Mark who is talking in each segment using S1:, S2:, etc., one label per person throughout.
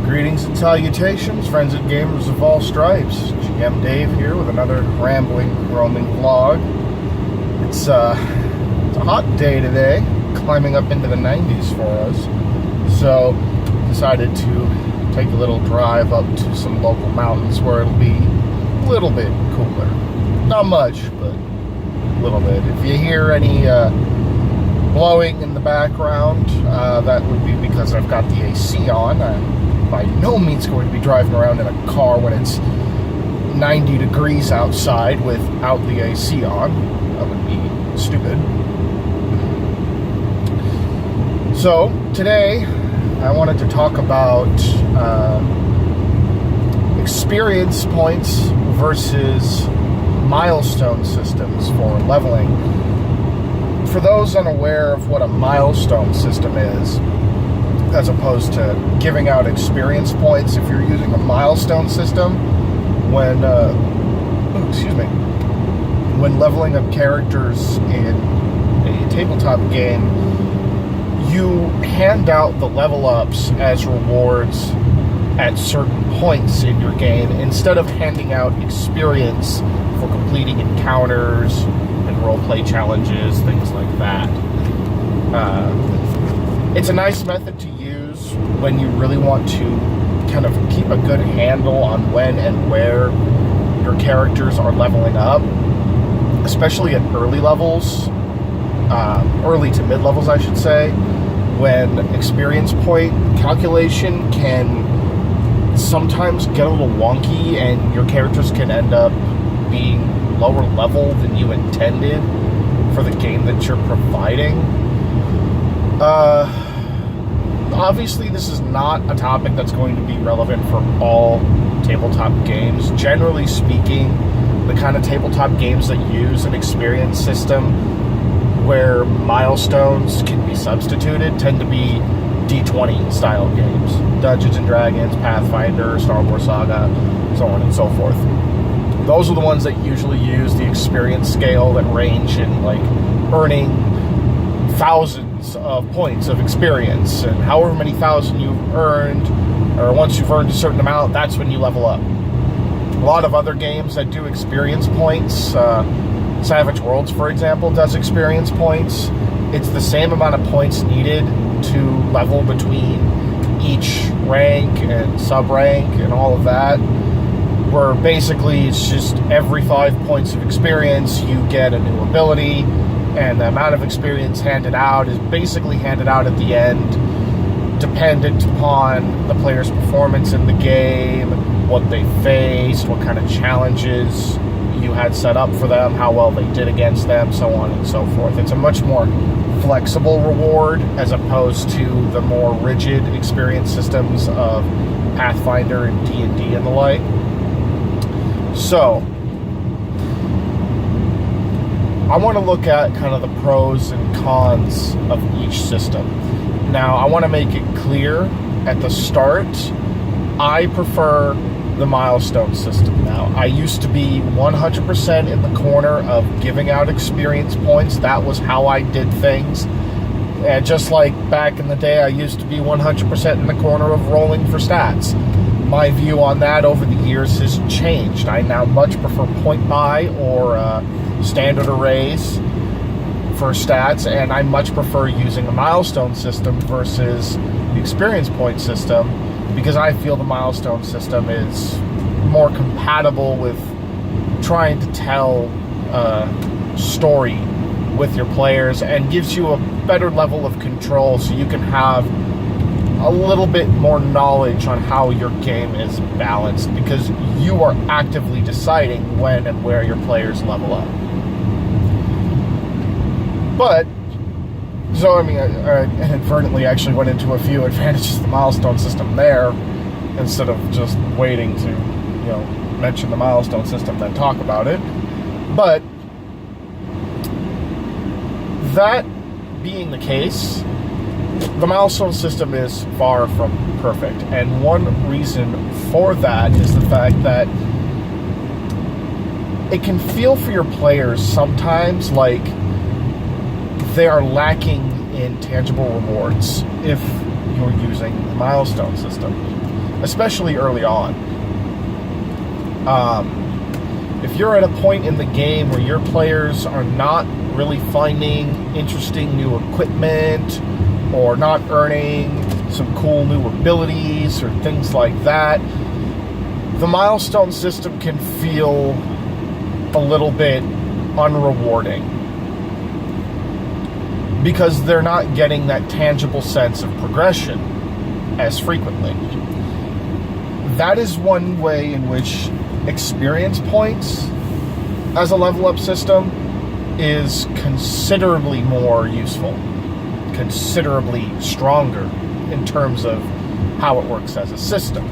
S1: Greetings and salutations, friends and gamers of all stripes. GM Dave here with another rambling, roaming vlog. It's a hot day today, climbing up into the 90s for us. So, decided to take a little drive up to some local mountains where it'll be a little bit cooler. Not much, but a little bit. If you hear any blowing in the background, that would be because I've got the AC on. I'm by no means going to be driving around in a car when it's 90 degrees outside without the AC on. That would be stupid. So, today I wanted to talk about experience points versus milestone systems for leveling. For those unaware of what a milestone system is, as opposed to giving out experience points, if you're using a milestone system, when leveling up characters in a tabletop game, you hand out the level ups as rewards at certain points in your game, instead of handing out experience for completing encounters and roleplay challenges, things like that. It's a nice method to use when you really want to kind of keep a good handle on when and where your characters are leveling up, especially at early levels, early to mid levels, I should say, when experience point calculation can sometimes get a little wonky and your characters can end up being lower level than you intended for the game that you're providing. Obviously, this is not a topic that's going to be relevant for all tabletop games. Generally speaking, the kind of tabletop games that use an experience system where milestones can be substituted tend to be D20 style games. Dungeons and Dragons, Pathfinder, Star Wars Saga, so on and so forth. Those are the ones that usually use the experience scale that range in like earning thousands of points of experience, and however many thousand you've earned, or once you've earned a certain amount, that's when you level up. A lot of other games that do experience points, Savage Worlds, for example, does experience points. It's the same amount of points needed to level between each rank and sub-rank and all of that, where basically it's just every 5 points of experience you get a new ability, and the amount of experience handed out is basically handed out at the end, dependent upon the player's performance in the game, what they faced, what kind of challenges you had set up for them, how well they did against them, so on and so forth. It's a much more flexible reward as opposed to the more rigid experience systems of Pathfinder and D&D and the like. So, I want to look at kind of the pros and cons of each system. Now, I want to make it clear at the start, I prefer the milestone system now. I used to be 100% in the corner of giving out experience points. That was how I did things. And just like back in the day, I used to be 100% in the corner of rolling for stats. My view on that over the years has changed. I now much prefer point buy or standard arrays for stats, and I much prefer using a milestone system versus the experience point system, because I feel the milestone system is more compatible with trying to tell a story with your players and gives you a better level of control, so you can have a little bit more knowledge on how your game is balanced, because you are actively deciding when and where your players level up. But, so I mean, I inadvertently actually went into a few advantages of the milestone system there, instead of just waiting to, mention the milestone system, then talk about it. But, that being the case, the milestone system is far from perfect, and one reason for that is the fact that it can feel for your players sometimes like they are lacking in tangible rewards if you're using the milestone system. especially early on. If you're at a point in the game where your players are not really finding interesting new equipment or not earning some cool new abilities or things like that, the milestone system can feel a little bit unrewarding because they're not getting that tangible sense of progression as frequently. That is one way in which experience points as a level up system is considerably more useful, considerably stronger in terms of how it works as a system.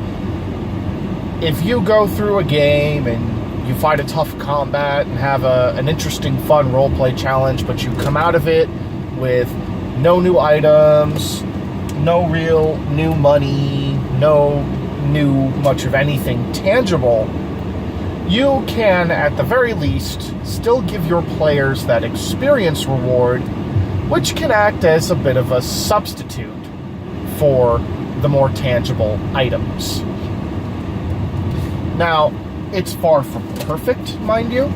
S1: If you go through a game and you fight a tough combat and have an interesting, fun roleplay challenge, but you come out of it with no new items, no real new money, no new much of anything tangible, you can, at the very least, still give your players that experience reward, which can act as a bit of a substitute for the more tangible items. Now, it's far from perfect, mind you.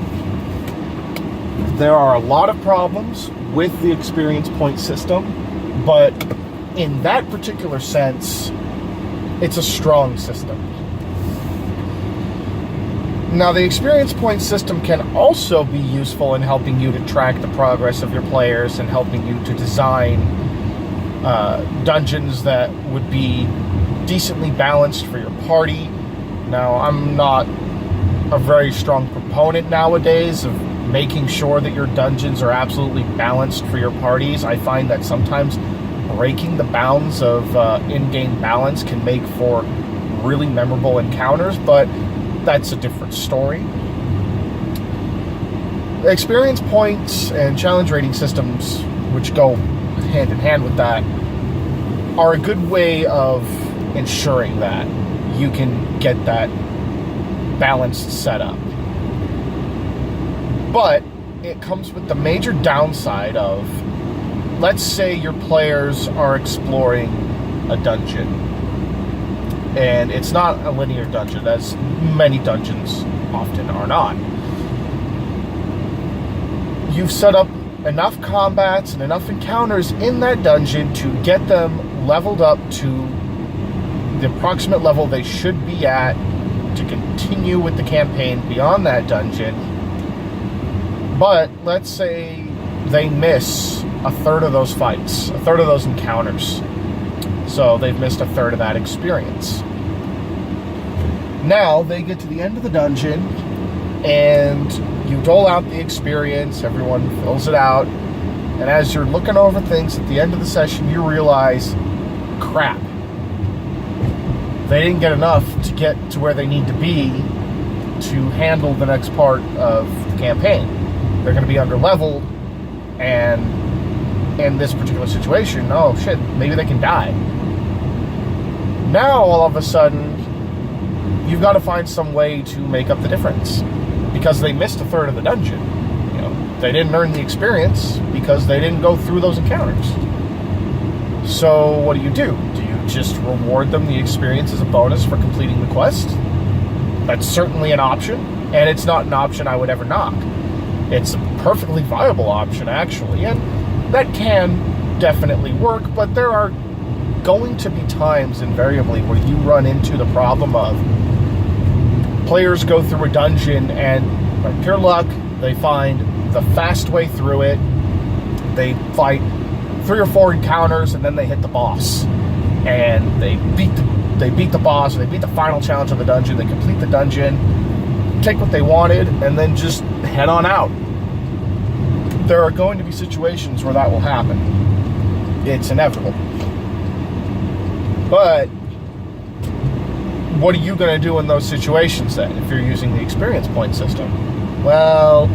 S1: There are a lot of problems with the experience point system, but in that particular sense, it's a strong system. Now, the experience point system can also be useful in helping you to track the progress of your players and helping you to design dungeons that would be decently balanced for your party. Now, I'm not a very strong proponent nowadays of making sure that your dungeons are absolutely balanced for your parties. I find that sometimes breaking the bounds of in-game balance can make for really memorable encounters, but that's a different story. Experience points and challenge rating systems, which go hand in hand with that, are a good way of ensuring that you can get that balanced setup. But it comes with the major downside of, let's say your players are exploring a dungeon, and it's not a linear dungeon, as many dungeons often are not. You've set up enough combats and enough encounters in that dungeon to get them leveled up to the approximate level they should be at to continue with the campaign beyond that dungeon. But let's say they miss a third of those fights, a third of those encounters. So they've missed a third of that experience. Now they get to the end of the dungeon and you dole out the experience, everyone fills it out, and as you're looking over things at the end of the session, you realize, crap, they didn't get enough to get to where they need to be to handle the next part of the campaign. They're going to be underleveled, and in this particular situation, oh shit, maybe they can die. Now, all of a sudden, you've got to find some way to make up the difference, because they missed a third of the dungeon. You know, they didn't earn the experience because they didn't go through those encounters. So what do? Do you just reward them the experience as a bonus for completing the quest? That's certainly an option, and it's not an option I would ever knock. It's a perfectly viable option, actually, and that can definitely work, but there are going to be times, invariably, where you run into the problem of players go through a dungeon and, by pure luck, they find the fast way through it. They fight 3 or 4 encounters, and then they hit the boss. And they beat the boss, or they beat the final challenge of the dungeon, they complete the dungeon, take what they wanted, and then just head on out. There are going to be situations where that will happen. It's inevitable. But what are you going to do in those situations then, if you're using the experience point system? Well,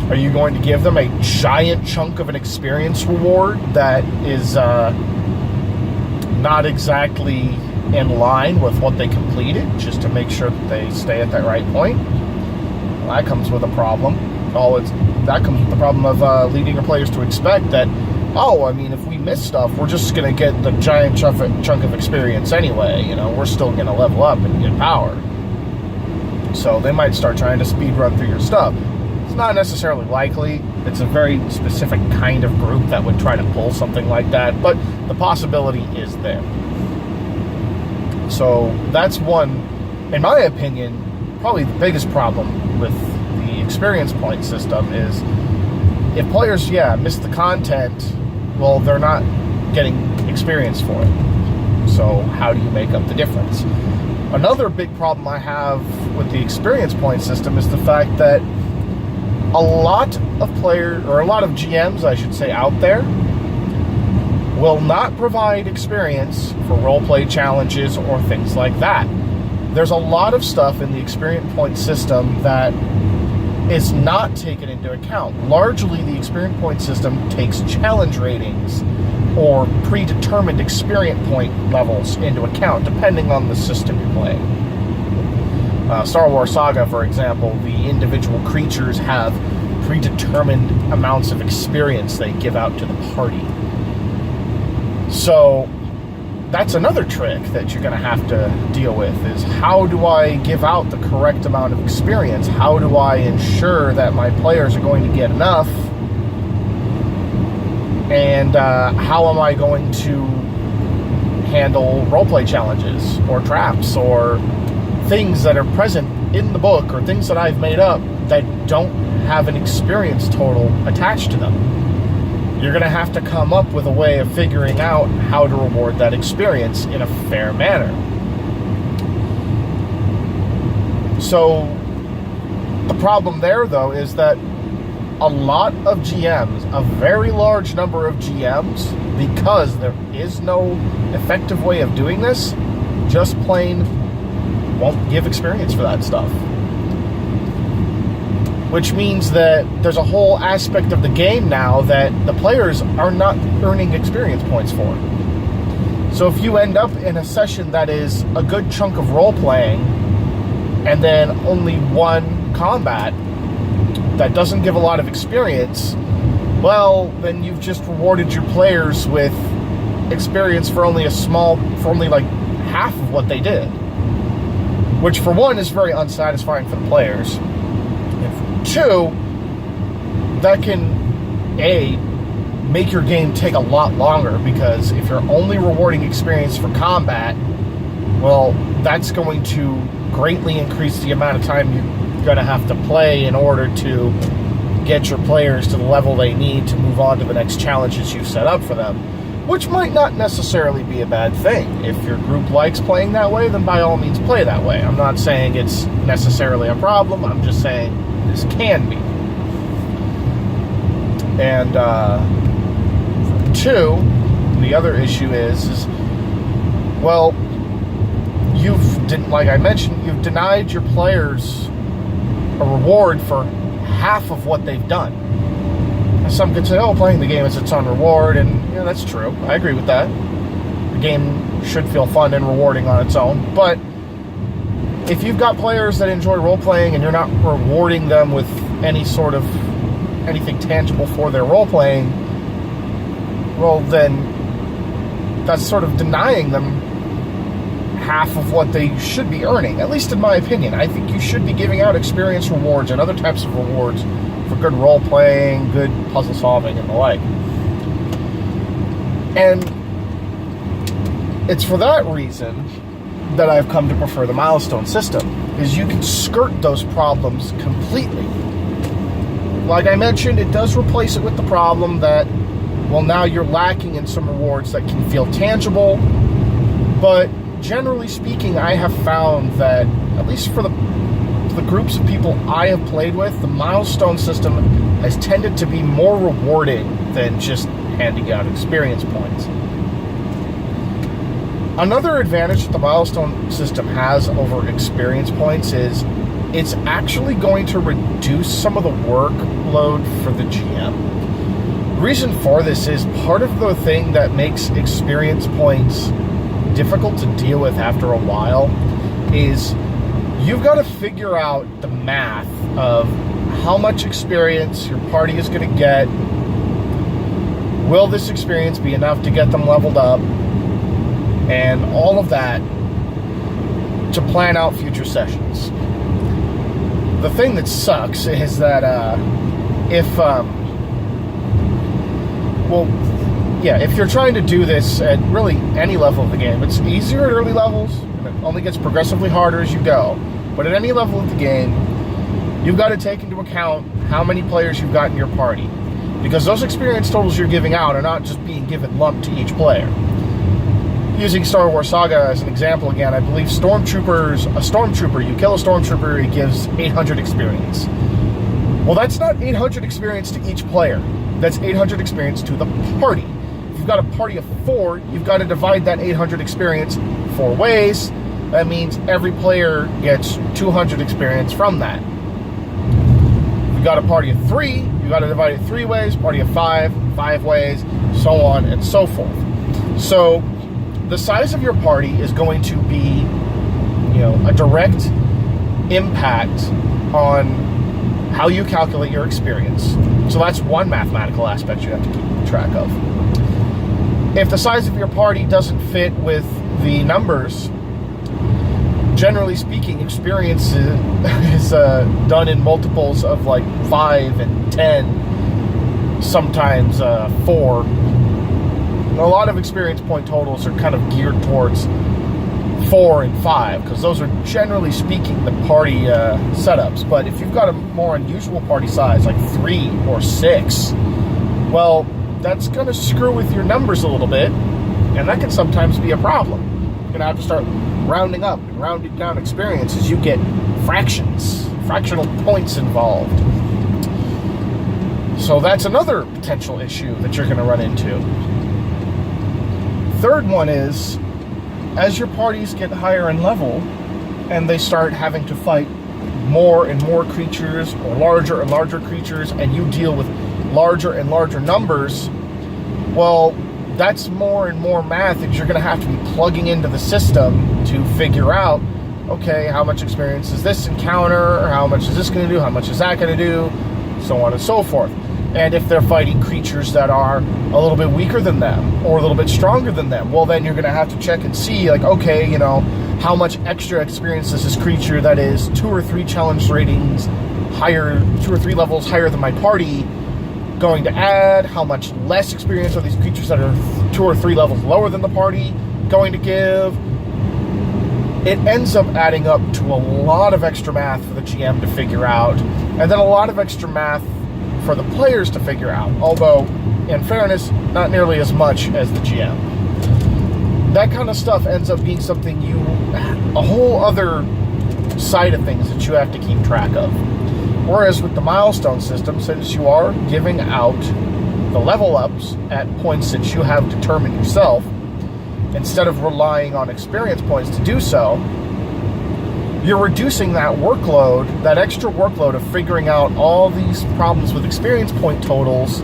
S1: are you going to give them a giant chunk of an experience reward that is not exactly in line with what they completed, just to make sure that they stay at that right point? Well, that comes with a problem. That comes with the problem of leading your players to expect that oh, I mean, if we miss stuff, we're just going to get the giant chunk of experience anyway. You know, we're still going to level up and get power. So they might start trying to speed run through your stuff. It's not necessarily likely. It's a very specific kind of group that would try to pull something like that, but the possibility is there. So that's one, in my opinion, probably the biggest problem with the experience point system is if players, miss the content, well, they're not getting experience for it. So how do you make up the difference? Another big problem I have with the experience point system is the fact that a lot of GMs, I should say, out there will not provide experience for roleplay challenges or things like that. There's a lot of stuff in the experience point system that is not taken into account. Largely, the experience point system takes challenge ratings or predetermined experience point levels into account, depending on the system you're playing. Star Wars Saga, for example, the individual creatures have predetermined amounts of experience they give out to the party. So that's another trick that you're going to have to deal with, is how do I give out the correct amount of experience? How do I ensure that my players are going to get enough? And how am I going to handle roleplay challenges or traps or things that are present in the book or things that I've made up that don't have an experience total attached to them? You're going to have to come up with a way of figuring out how to reward that experience in a fair manner. So the problem there, though, is that a lot of GMs, a very large number of GMs, because there is no effective way of doing this, just plain won't give experience for that stuff. Which means that there's a whole aspect of the game now that the players are not earning experience points for. So if you end up in a session that is a good chunk of role-playing and then only one combat that doesn't give a lot of experience, well, then you've just rewarded your players with experience for only like half of what they did. Which, for one, is very unsatisfying for the players. And for two, that can, A, make your game take a lot longer, because if you're only rewarding experience for combat, well, that's going to greatly increase the amount of time you're going to have to play in order to get your players to the level they need to move on to the next challenges you've set up for them, which might not necessarily be a bad thing. If your group likes playing that way, then by all means play that way. I'm not saying it's necessarily a problem, I'm just saying this can be. And two, the other issue is well, like I mentioned, you've denied your players a reward for half of what they've done. Some could say, oh, playing the game is its own reward, and yeah, that's true. I agree with that. The game should feel fun and rewarding on its own, but if you've got players that enjoy role-playing and you're not rewarding them with anything tangible for their role-playing, well, then that's sort of denying them half of what they should be earning, at least in my opinion. I think you should be giving out experience rewards and other types of rewards for good role-playing, good puzzle solving, and the like. And it's for that reason that I've come to prefer the milestone system, is you can skirt those problems completely. Like I mentioned, it does replace it with the problem that, well, now you're lacking in some rewards that can feel tangible, but generally speaking, I have found that, at least for the groups of people I have played with, the milestone system has tended to be more rewarding than just handing out experience points. Another advantage that the milestone system has over experience points is it's actually going to reduce some of the workload for the GM. The reason for this is part of the thing that makes experience points difficult to deal with after a while is you've got to figure out the math of how much experience your party is going to get Will this experience be enough to get them leveled up? And all of that to plan out future sessions. The thing that sucks is that if you're trying to do this at really any level of the game, it's easier at early levels, and it only gets progressively harder as you go. But at any level of the game, you've got to take into account how many players you've got in your party, because those experience totals you're giving out are not just being given lumped to each player. Using Star Wars Saga as an example again, I believe you kill a stormtrooper, he gives 800 experience. Well, that's not 800 experience to each player. That's 800 experience to the party. If you've got a party of 4, you've got to divide that 800 experience 4 ways. That means every player gets 200 experience from that. If you've got a party of 3, you've got to divide it 3 ways, party of 5 ways, so on and so forth. So the size of your party is going to be, a direct impact on how you calculate your experience. So that's one mathematical aspect you have to keep track of. If the size of your party doesn't fit with the numbers, generally speaking, experience is done in multiples of like 5 and 10, sometimes 4. A lot of experience point totals are kind of geared towards 4 and 5, because those are, generally speaking, the party setups. But if you've got a more unusual party size, like 3 or 6, well, that's going to screw with your numbers a little bit, and that can sometimes be a problem. You're going to have to start rounding up and rounding down experience as you get fractional points involved. So that's another potential issue that you're going to run into. Third one is, as your parties get higher in level and they start having to fight more and more creatures or larger and larger creatures, and you deal with larger and larger numbers, well, that's more and more math that you're going to have to be plugging into the system to figure out, okay, how much experience is this encounter, or how much is this going to do, how much is that going to do, so on and so forth. And if they're fighting creatures that are a little bit weaker than them or a little bit stronger than them, well, then you're going to have to check and see, like, okay, how much extra experience is this creature that is 2 or 3 challenge ratings higher, 2 or 3 levels higher than my party going to add? How much less experience are these creatures that are 2 or 3 levels lower than the party going to give? It ends up adding up to a lot of extra math for the GM to figure out, and then a lot of extra math for the players to figure out, although, in fairness, not nearly as much as the GM. That kind of stuff ends up being something a whole other side of things that you have to keep track of. Whereas with the milestone system, since you are giving out the level ups at points that you have determined yourself, instead of relying on experience points to do so, you're reducing that workload, that extra workload of figuring out all these problems with experience point totals,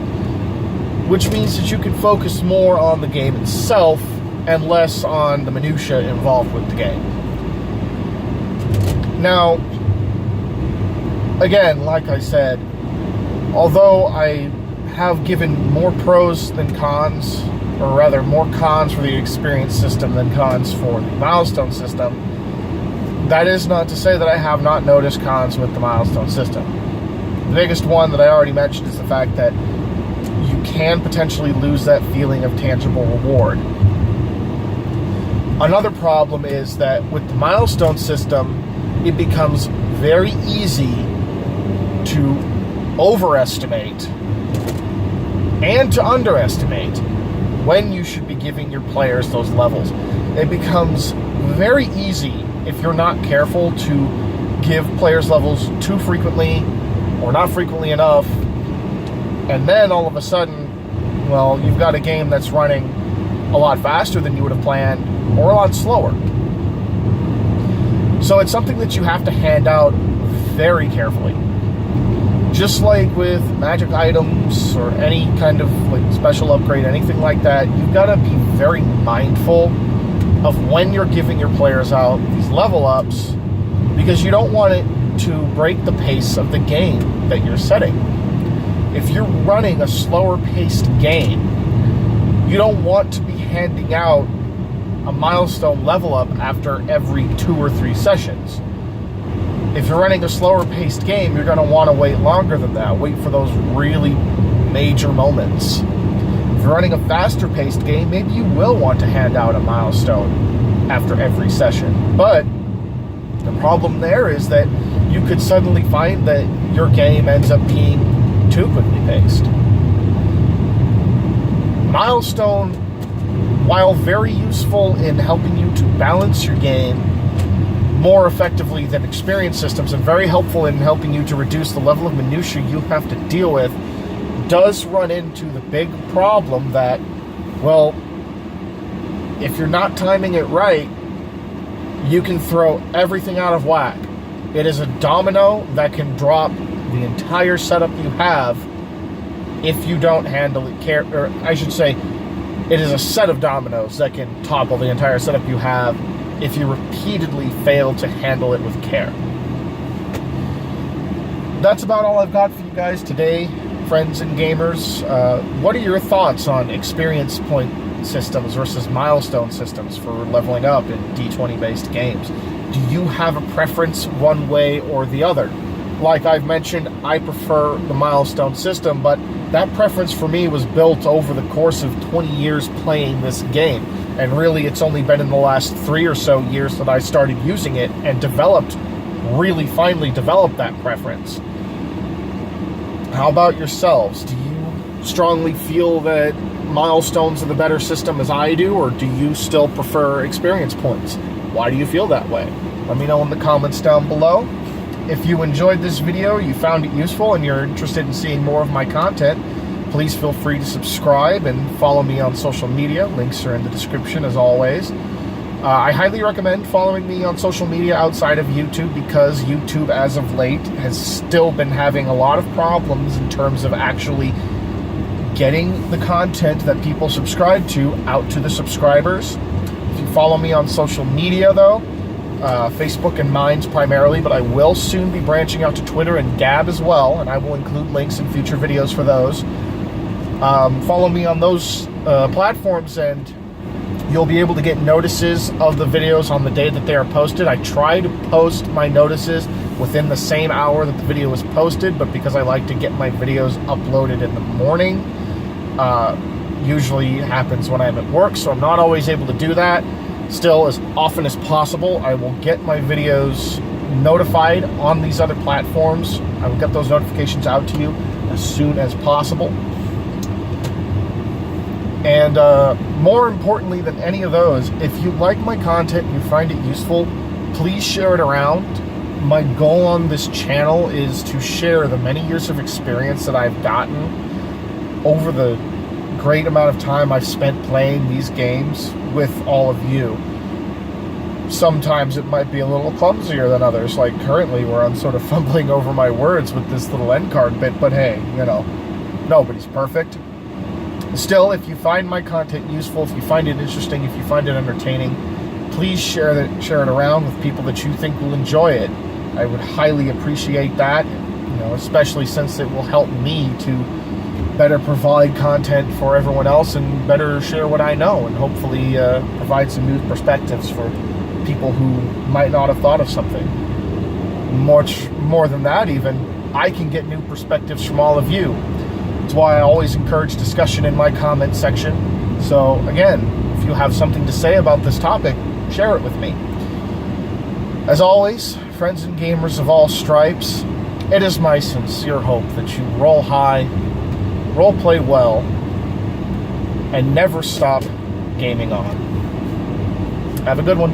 S1: which means that you can focus more on the game itself and less on the minutia involved with the game. Now, again, like I said, although I have given more pros than cons, or rather more cons for the experience system than cons for the milestone system, that is not to say that I have not noticed cons with the milestone system. The biggest one that I already mentioned is the fact that you can potentially lose that feeling of tangible reward. Another problem is that with the milestone system, it becomes very easy to overestimate and to underestimate when you should be giving your players those levels. It becomes very easy, if you're not careful, to give players levels too frequently or not frequently enough, and then all of a sudden, well, you've got a game that's running a lot faster than you would have planned or a lot slower. So it's something that you have to hand out very carefully. Just like with magic items or any kind of like special upgrade, anything like that, you've got to be very mindful of when you're giving your players out these level ups, because you don't want it to break the pace of the game that you're setting. If you're running a slower paced game You don't want to be handing out a milestone level up after every 2 or 3 sessions. If you're running a slower paced game, you're going to want to wait longer than that. Wait for those really major moments. If you're running a faster paced game, maybe you will want to hand out a milestone after every session. But the problem there is that you could suddenly find that your game ends up being too quickly paced. Milestone, while very useful in helping you to balance your game more effectively than experience systems, and very helpful in helping you to reduce the level of minutia you have to deal with, does run into the big problem that, well, if you're not timing it right, you can throw everything out of whack. It is a domino that can drop the entire setup you have if you don't handle it or I should say, it is a set of dominoes that can topple the entire setup you have if you repeatedly fail to handle it with care. That's about all I've got for you guys today, friends and gamers. What are your thoughts on experience point systems versus milestone systems for leveling up in D20-based games? Do you have a preference one way or the other? Like I've mentioned, I prefer the milestone system, but that preference for me was built over the course of 20 years playing this game. And really, it's only been in the last 3 or so years that I started using it and really finally developed that preference. How about yourselves? Do you strongly feel that milestones are the better system as I do, or do you still prefer experience points? Why do you feel that way? Let me know in the comments down below. If you enjoyed this video, you found it useful, and you're interested in seeing more of my content, please feel free to subscribe and follow me on social media. Links are in the description as always. I highly recommend following me on social media outside of YouTube, because YouTube as of late has still been having a lot of problems in terms of actually getting the content that people subscribe to out to the subscribers. If you follow me on social media though, Facebook and Minds primarily, but I will soon be branching out to Twitter and Gab as well, and I will include links in future videos for those. Follow me on those platforms, and you'll be able to get notices of the videos on the day that they are posted. I try to post my notices within the same hour that the video was posted, but because I like to get my videos uploaded in the morning, usually happens when I'm at work, so I'm not always able to do that. Still, as often as possible, I will get my videos notified on these other platforms. I will get those notifications out to you as soon as possible. And more importantly than any of those, if you like my content and you find it useful, please share it around. My goal on this channel is to share the many years of experience that I've gotten over the great amount of time I've spent playing these games with all of you. Sometimes it might be a little clumsier than others, like currently where I'm sort of fumbling over my words with this little end card bit, but hey, you know, nobody's perfect. Still, if you find my content useful, if you find it interesting, if you find it entertaining, please share it around with people that you think will enjoy it. I would highly appreciate that, you know, especially since it will help me to better provide content for everyone else and better share what I know, and hopefully provide some new perspectives for people who might not have thought of something. Much more than that even, I can get new perspectives from all of you. That's why I always encourage discussion in my comment section. So again, if you have something to say about this topic, share it with me. As always, friends and gamers of all stripes, it is my sincere hope that you roll high, role play well, and never stop gaming on. Have a good one.